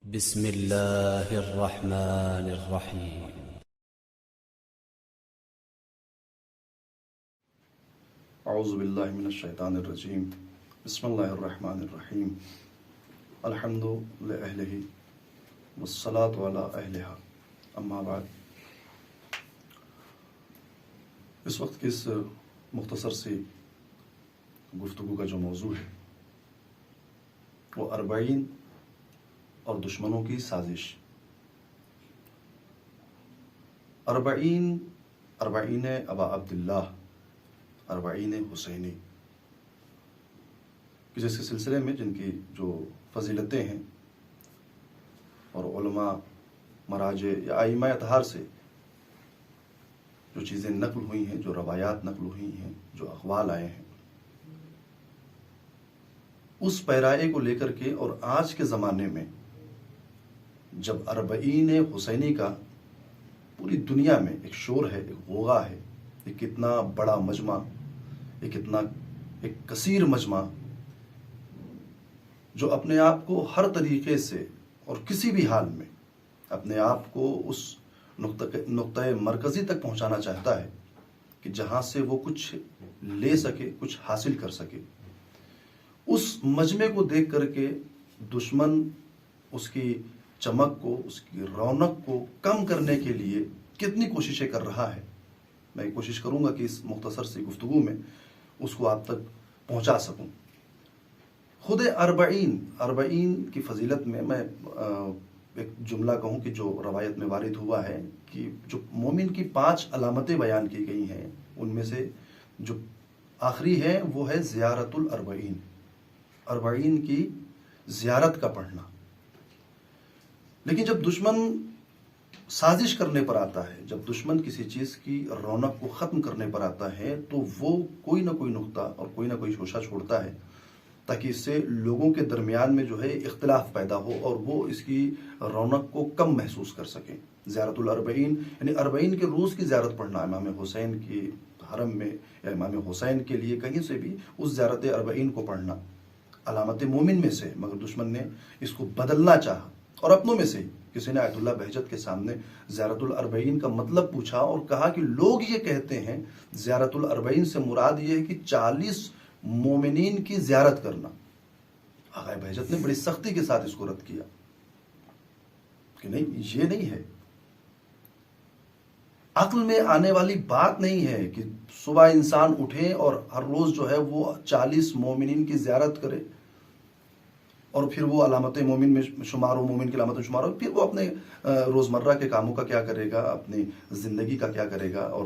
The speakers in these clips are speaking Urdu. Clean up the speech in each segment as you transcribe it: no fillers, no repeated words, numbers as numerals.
بسم الله الرحمن الرحيم. اعوذ باللہ من الشیطان الرجیم. بسم اللہ الرحمن الرحیم. الحمد لأہلہ والصلاة علی اہلہا. اما بعد. اس وقت کی اس مختصر سی گفتگو کا جو موضوع ہے وہ 40 اور دشمنوں کی سازش. 40 ابا عبداللہ 40 حسینی کہ جس کے سلسلے میں جن کی جو فضیلتیں ہیں اور علماء مراجع یا ائمہ اطہار سے جو چیزیں نقل ہوئی ہیں، جو روایات نقل ہوئی ہیں، جو اقوال آئے ہیں، اس پیرائے کو لے کر کے اور آج کے زمانے میں جب 40 حسینی کا پوری دنیا میں ایک شور ہے، ایک غوغا ہے، ایک کتنا بڑا مجمع، ایک کثیر مجمع جو اپنے آپ کو ہر طریقے سے اور کسی بھی حال میں اپنے آپ کو اس نقطہ مرکزی تک پہنچانا چاہتا ہے کہ جہاں سے وہ کچھ لے سکے، کچھ حاصل کر سکے. اس مجمع کو دیکھ کر کے دشمن اس کی چمک کو، اس کی رونق کو کم کرنے کے لیے کتنی کوششیں کر رہا ہے. میں کوشش کروں گا کہ اس مختصر سی گفتگو میں اس کو آپ تک پہنچا سکوں. خود 40 کی فضیلت میں ایک جملہ کہوں کہ جو روایت میں وارد ہوا ہے کہ جو مومن کی 5 علامتیں بیان کی گئی ہیں، ان میں سے جو آخری ہے وہ ہے زیارت 40 کی زیارت کا پڑھنا. لیکن جب دشمن سازش کرنے پر آتا ہے، جب دشمن کسی چیز کی رونق کو ختم کرنے پر آتا ہے تو وہ کوئی نہ کوئی نقطہ اور کوئی نہ کوئی شوشہ چھوڑتا ہے تاکہ اس سے لوگوں کے درمیان میں جو ہے اختلاف پیدا ہو اور وہ اس کی رونق کو کم محسوس کر سکیں. زیارت 40 یعنی 40 کے روز کی زیارت پڑھنا، امام حسین کی حرم میں یا امام حسین کے لیے کہیں سے بھی اس زیارت 40 کو پڑھنا علامت مومن میں سے. مگر دشمن نے اس کو بدلنا چاہا اور اپنوں میں سے کسی نے آیت اللہ بہجت کے سامنے زیارت 40 کا مطلب پوچھا اور کہا کہ لوگ یہ کہتے ہیں زیارت 40 سے مراد یہ ہے کہ 40 مومنین کی زیارت کرنا. آقا بہجت نے بڑی سختی کے ساتھ اس کو رد کیا کہ نہیں، یہ نہیں ہے، عقل میں آنے والی بات نہیں ہے کہ صبح انسان اٹھے اور ہر روز جو ہے وہ 40 مومنین کی زیارت کرے اور پھر وہ علامت مومن میں شمار ہو، مومن کی علامت میں شمار ہو، پھر وہ اپنے روزمرہ کے کاموں کا کیا کرے گا، اپنی زندگی کا کیا کرے گا، اور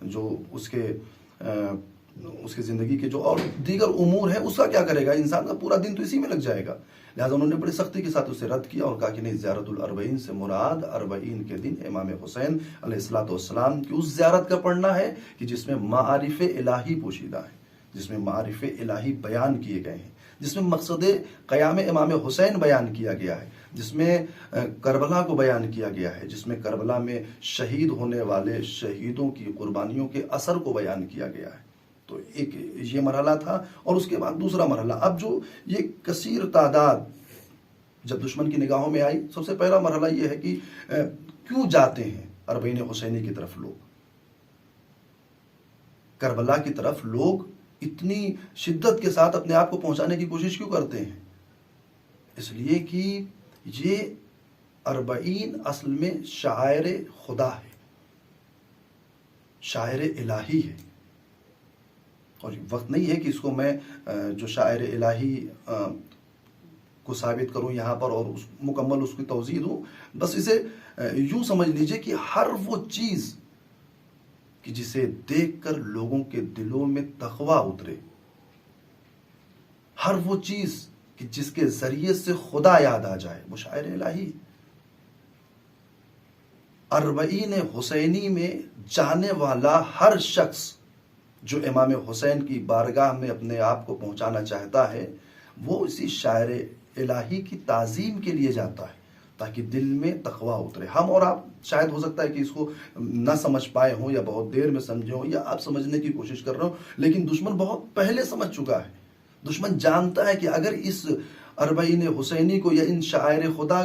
جو اس کے زندگی کے جو اور دیگر امور ہیں اس کا کیا کرے گا. انسان کا پورا دن تو اسی میں لگ جائے گا. لہٰذا انہوں نے بڑی سختی کے ساتھ اسے رد کیا اور کہا کہ نہیں، زیارت 40 سے مراد 40 کے دن امام حسین علیہ السلام کی اس زیارت کا پڑھنا ہے کہ جس میں معارف الہی پوشیدہ ہے، جس میں معارف الہی بیان کیے گئے ہیں، جس میں مقصد قیام امام حسین بیان کیا گیا ہے، جس میں کربلا کو بیان کیا گیا ہے، جس میں کربلا میں شہید ہونے والے شہیدوں کی قربانیوں کے اثر کو بیان کیا گیا ہے. تو ایک یہ مرحلہ تھا اور اس کے بعد دوسرا مرحلہ. اب جو یہ کثیر تعداد جب دشمن کی نگاہوں میں آئی، سب سے پہلا مرحلہ یہ ہے کہ کیوں جاتے ہیں 40 حسینی کی طرف لوگ، کربلا کی طرف لوگ اتنی شدت کے ساتھ اپنے آپ کو پہنچانے کی کوشش کیوں کرتے ہیں؟ اس لیے کہ یہ 40 اصل میں شاعر خدا ہے، شاعر الہی ہے. اور وقت نہیں ہے کہ اس کو میں جو شاعر الہی کو ثابت کروں یہاں پر اور مکمل اس کی توضیح دوں. بس اسے یوں سمجھ لیجئے کہ ہر وہ چیز کہ جسے دیکھ کر لوگوں کے دلوں میں تقوی اترے، ہر وہ چیز کہ جس کے ذریعے سے خدا یاد آ جائے، وہ شاعر الہی. 40 حسینی میں جانے والا ہر شخص جو امام حسین کی بارگاہ میں اپنے آپ کو پہنچانا چاہتا ہے وہ اسی شاعر الہی کی تعظیم کے لیے جاتا ہے تاکہ دل میں تقوی اترے. ہم اور آپ شاید ہو سکتا ہے کہ اس کو نہ سمجھ پائے ہوں یا بہت دیر میں سمجھے ہوں یا آپ سمجھنے کی کوشش کر رہے ہوں، لیکن دشمن بہت پہلے سمجھ چکا ہے. دشمن جانتا ہے کہ اگر اس 40 حسینی کو یا ان شاعر خدا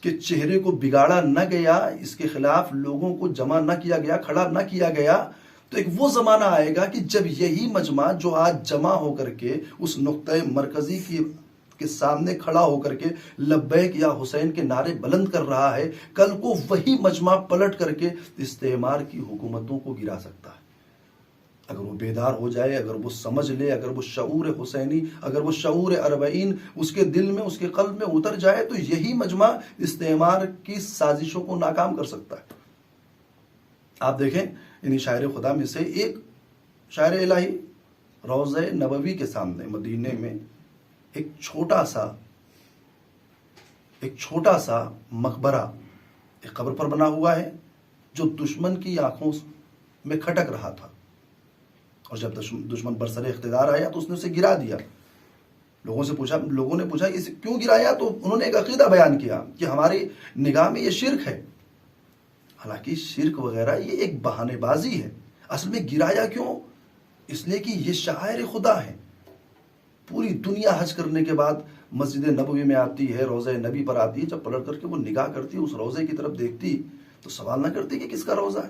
کہ چہرے کو بگاڑا نہ گیا، اس کے خلاف لوگوں کو جمع نہ کیا گیا، کھڑا نہ کیا گیا، تو ایک وہ زمانہ آئے گا کہ جب یہی مجمع جو آج جمع ہو کر کے اس نقطۂ مرکزی کے سامنے کھڑا ہو کر کے لبیک یا حسین کے نعرے بلند کر رہا ہے، کل کو وہی مجمع پلٹ کر کے استعمار کی حکومتوں کو گرا سکتا ہے۔ اگر وہ بیدار ہو جائے، اگر وہ سمجھ لے، اگر وہ شعور حسینی، اگر وہ شعور اربعین اس کے دل میں، اس کے قلب میں اتر جائے، تو یہی مجمع استعمار کی سازشوں کو ناکام کر سکتا ہے۔ آپ دیکھیں انہی شاعر خدا میں سے ایک شاعر الہی روضہ نبوی کے سامنے مدینے میں ایک چھوٹا سا مقبرہ ایک قبر پر بنا ہوا ہے جو دشمن کی آنکھوں میں کھٹک رہا تھا، اور جب دشمن برسر اقتدار آیا تو اس نے اسے گرا دیا۔ لوگوں نے پوچھا اسے کیوں گرایا، تو انہوں نے ایک عقیدہ بیان کیا کہ ہماری نگاہ میں یہ شرک ہے۔ حالانکہ شرک وغیرہ یہ ایک بہانے بازی ہے، اصل میں گرایا کیوں؟ اس لیے کہ یہ شاعر خدا ہے۔ پوری دنیا حج کرنے کے بعد مسجد نبوی میں آتی ہے، روضہ نبی پر آتی ہے، جب پلٹ کر کے وہ نگاہ کرتی ہے، اس روضے کی طرف دیکھتی تو سوال نہ کرتی کہ کس کا روضہ ہے۔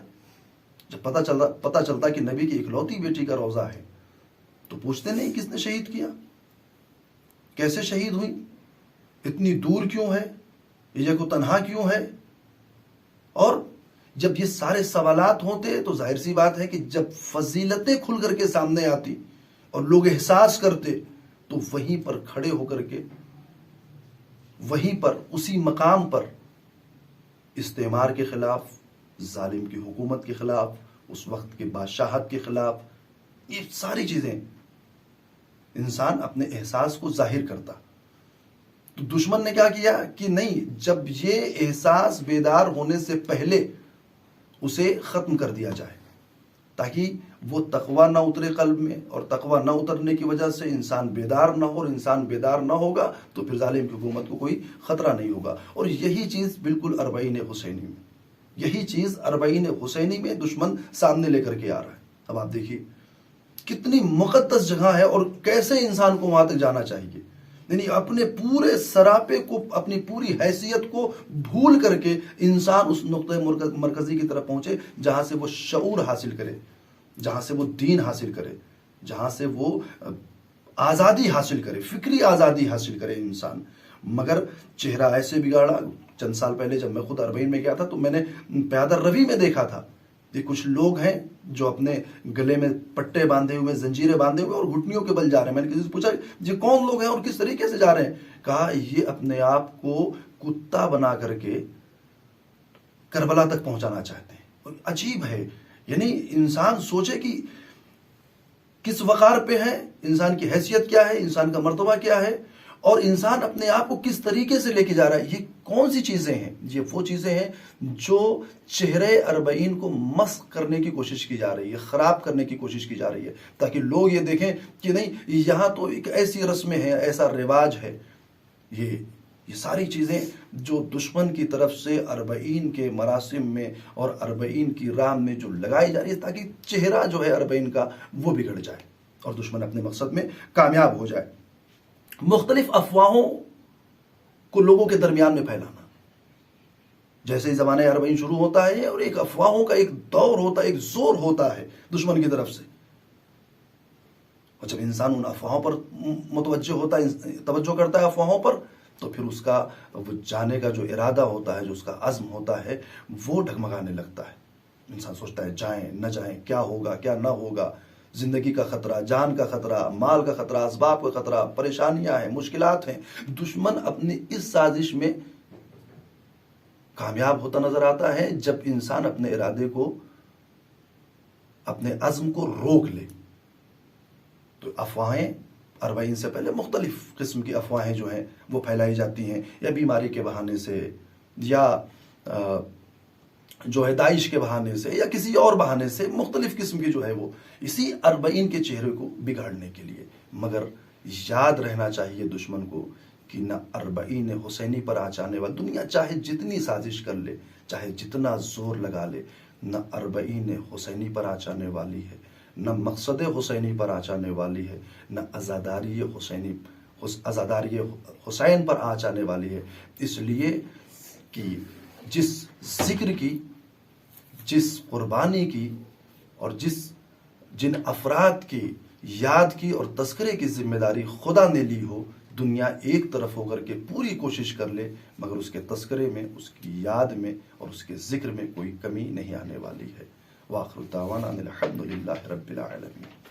جب پتہ چلتا کہ نبی کی اکلوتی بیٹی کا روضہ ہے تو پوچھتے نہیں کس نے شہید کیا، کیسے شہید ہوئی، اتنی دور کیوں ہے، یہ کو تنہا کیوں ہے۔ اور جب یہ سارے سوالات ہوتے تو ظاہر سی بات ہے کہ جب فضیلتیں کھل کر کے سامنے آتی اور لوگ احساس کرتے تو وہیں پر کھڑے ہو کر کے، وہیں پر اسی مقام پر استعمار کے خلاف، ظالم کی حکومت کے خلاف، اس وقت کے بادشاہت کے خلاف، یہ ساری چیزیں انسان اپنے احساس کو ظاہر کرتا۔ تو دشمن نے کیا کیا کہ نہیں، جب یہ احساس بیدار ہونے سے پہلے اسے ختم کر دیا جائے تاکہ وہ تقوی نہ اترے قلب میں، اور تقوی نہ اترنے کی وجہ سے انسان بیدار نہ ہو، اور انسان بیدار نہ ہوگا تو پھر ظالم کی حکومت کو کوئی خطرہ نہیں ہوگا۔ اور یہی چیز بالکل اربعین حسینی میں، یہی چیز اربعین حسینی میں دشمن سامنے لے کر کے آ رہا ہے۔ اب آپ دیکھیے کتنی مقدس جگہ ہے اور کیسے انسان کو وہاں تک جانا چاہیے، یعنی اپنے پورے سراپے کو، اپنی پوری حیثیت کو بھول کر کے انسان اس نقطۂ مرکزی کی طرف پہنچے جہاں سے وہ شعور حاصل کرے، جہاں سے وہ دین حاصل کرے، جہاں سے وہ آزادی حاصل کرے، فکری آزادی حاصل کرے انسان۔ مگر چہرہ ایسے بگاڑا۔ چند سال پہلے جب میں خود اربعین میں گیا تھا تو میں نے پیادر روی میں دیکھا تھا کہ کچھ لوگ ہیں جو اپنے گلے میں پٹے باندھے ہوئے، زنجیریں باندھے ہوئے اور گھٹنیوں کے بل جا رہے ہیں۔ میں نے کسی سے پوچھا یہ کون لوگ ہیں اور کس طریقے سے جا رہے ہیں؟ کہا یہ اپنے آپ کو کتا بنا کر کے کربلا تک پہنچانا چاہتے ہیں۔ عجیب ہے، یعنی انسان سوچے کہ کس وقار پہ ہے، انسان کی حیثیت کیا ہے، انسان کا مرتبہ کیا ہے، اور انسان اپنے آپ کو کس طریقے سے لے کے جا رہا ہے۔ یہ کون سی چیزیں ہیں؟ یہ وہ چیزیں ہیں جو چہرے اربعین کو مسخ کرنے کی کوشش کی جا رہی ہے، خراب کرنے کی کوشش کی جا رہی ہے، تاکہ لوگ یہ دیکھیں کہ نہیں، یہاں تو ایک ایسی رسمیں ہیں، ایسا رواج ہے۔ یہ ساری چیزیں جو دشمن کی طرف سے اربعین کے مراسم میں اور اربعین کی راہ میں جو لگائی جا رہی ہے، تاکہ چہرہ جو ہے اربعین کا وہ بگڑ جائے اور دشمن اپنے مقصد میں کامیاب ہو جائے۔ مختلف افواہوں کو لوگوں کے درمیان میں پھیلانا، جیسے ہی زمانہ اربعین شروع ہوتا ہے اور ایک افواہوں کا ایک دور ہوتا ہے، ایک زور ہوتا ہے دشمن کی طرف سے، اور جب انسان ان افواہوں پر متوجہ ہوتا ہے، توجہ کرتا ہے افواہوں پر، تو پھر اس کا وہ جانے کا جو ارادہ ہوتا ہے، جو اس کا عزم ہوتا ہے، وہ ڈگمگانے لگتا ہے۔ انسان سوچتا ہے جائیں نہ جائیں، کیا ہوگا کیا نہ ہوگا، زندگی کا خطرہ، جان کا خطرہ، مال کا خطرہ، اسباب کا خطرہ، پریشانیاں ہیں، مشکلات ہیں۔ دشمن اپنی اس سازش میں کامیاب ہوتا نظر آتا ہے جب انسان اپنے ارادے کو، اپنے عزم کو روک لے۔ تو افواہیں اربعین سے پہلے مختلف قسم کی افواہیں جو ہیں وہ پھیلائی جاتی ہیں، یا بیماری کے بہانے سے، یا جو ہے داعش کے بہانے سے، یا کسی اور بہانے سے، مختلف قسم کی جو ہے وہ اسی اربعین کے چہرے کو بگاڑنے کے لیے۔ مگر یاد رہنا چاہیے دشمن کو کہ نہ اربعین حسینی پر آچانے والی، دنیا چاہے جتنی سازش کر لے، چاہے جتنا زور لگا لے، نہ اربعین حسینی پر آچانے والی ہے، نہ مقصد حسینی پر آچانے والی ہے، نہ عزاداری حسین پر آچانے والی ہے۔ اس لیے کہ جس ذکر کی، جس قربانی کی اور جن افراد کی یاد کی اور تذکرے کی ذمہ داری خدا نے لی ہو، دنیا ایک طرف ہو کر کے پوری کوشش کر لے، مگر اس کے تذکرے میں، اس کی یاد میں اور اس کے ذکر میں کوئی کمی نہیں آنے والی ہے۔ وآخر دعوانا ان الحمد للہ رب العالمین۔